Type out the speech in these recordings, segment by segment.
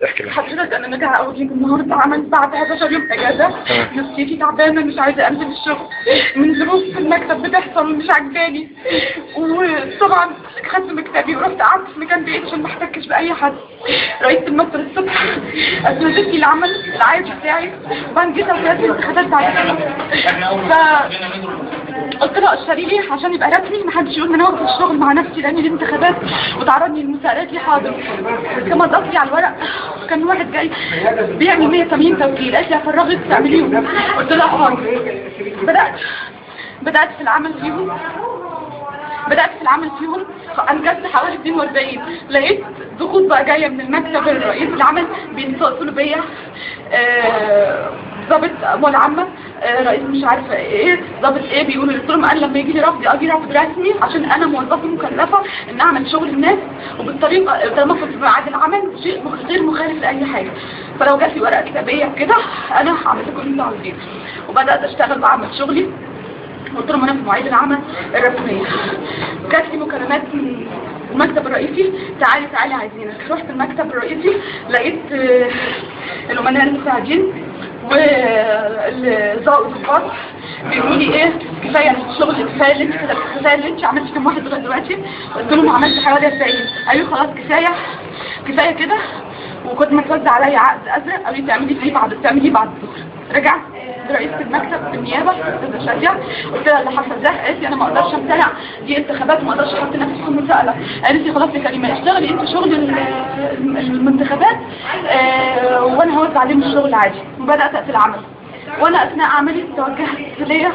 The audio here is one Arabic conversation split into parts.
احكي لي. حضرتك انا راجعه اول يوم النهارده عملت بعد 11 يوم اجازه. نفسيتي تعبانه مش عايزه انزل الشغل من ظروف في المكتب بتحصل مش عجباني. وطبعا خدت مكتبي ورحت قعدت في مكان بعيد عشان ما احتكش باي حد. رئيسة المكتب الصبح اسندت لي العمل العادي بتاعي وبعدين جيت اوقات الانتخابات بعد كده. قلت لها اشتري لي عشان يبقى رسمي محدش يقول انا واخده الشغل مع نفسي لان دي انتخابات وتعرضني للمساءلات. لي حاضر. كما ضغطي على الورق كان واحد جاي بيعمل 180 توكيل قالت لي هفرغك تعمليهم. قلت لها حاضر. بدأت في العمل فيهم انجزت حوالي 42. لقيت ضغوط بقى جايه من المكتب الرئيس العمل بيتصلوا بيا ضابط اموال عامه رئيس مش عارفه ايه ضابط ايه بيقولوا قلت لهم انا لما يجي لي رفض اجي رفض رسمي عشان انا موظفه مكلفه ان اعمل شغل الناس وبالطريقه طالما في ميعاد العمل شيء غير مخالف لاي حاجه. فلو جات لي ورقه كتابيه وكده انا هعمل لكم اللي انتوا عاوزينه. وبدات اشتغل واعمل شغلي. قلت لهم انا في مواعيد العمل الرسميه. جات لي مكالمات من المكتب الرئيسي تعالي عايزينك. رحت المكتب الرئيسي لقيت الامناء المساعدين والضباط بيقولوا لي ايه كفايه الشغل كفايه اللي انت عملتي كام واحد لغايه دلوقتي. قلت لهم عملت حوالي 40. قالوا خلاص كفايه كده. وكنت متوزع عليا عقد ازرق قالوا لي تعملي بعد الظهر. رجعت لرئيسة المكتب بالنيابه استاذه شاديه قلت لها اللي حصل ده. قالت لي انا ما اقدرش امتنع دي انتخابات وما اقدرش احط نفسي في المساءله. قالت لي خلاص يا كريمه اشتغلي انت شغل الانتخابات وانا هوزع عليهم الشغل عادي. وبدات اقفل العمل وانا اثناء عملي توجهت ليا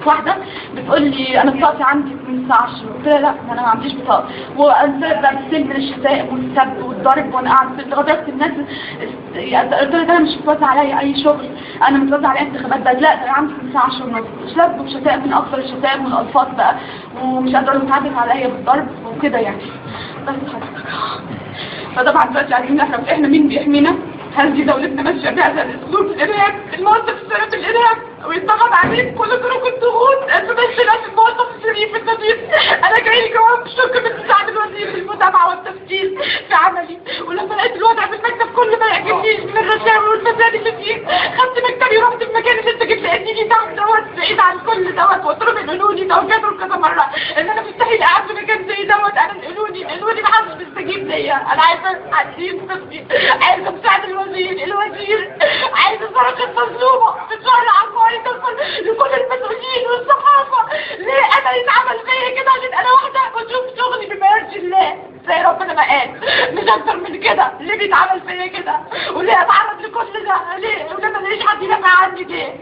واحده بتقول لي انا بطاقتي عندي من الساعه 10. قلت لها لا انا ما عنديش بطاقه. وانزلت بقى بالسلم من الشتائم والسب والضرب وانا قاعده غضبت الناس. قلت لها انا مش متوزع عليا اي شغل انا متوزع عليا انتخابات بس. لا انا عندي من الساعه 10 ونص. سب وشتائم من اكثر الشتائم والالفاظ بقى ومش قادره اتعرف عليا بالضرب وكده يعني. بس حضرتك فطبعا دلوقتي عايزين احنا مين بيحمينا؟ هل دي دولتنا ماشيه بهذا الاسلوب الارهاب؟ الموظف الشريف الارهاب ويضغط عليك كل طرق الضغوط. انت بس الموظف الشريف النظيف. انا جاي لي جواب شكر من مساعد الوزير للمتابعه والتفكير في عملي. ولما لقيت الوضع في المكتب كل ما يعجبنيش من الرشاوي والفساد اللي فيه خدت مكتبي ورحت المكان اللي انت جيت لقيتني تحت بعيد عن كل وقلت لهم انقلوا لي توجهتهم كذا مره ان انا مستحيل اقعد في مكان زي انا انقلوا لي محدش بيستجيب ليا. انا عايزه عايزين تصديق عايزه مساعد الوزير عايزه صرخه مظلومه في الشهر العقاري توصل لكل المسؤولين والصحافه. ليه انا يتعمل فيا كده عشان انا واحده بشوف شغلي بما يرضي الله زي ربنا ما قال مش اكتر من كده. ليه بيتعمل فيا كده وليه اتعرض لكل ده؟ ليه ولما ماليش حد يدافع عني ليه؟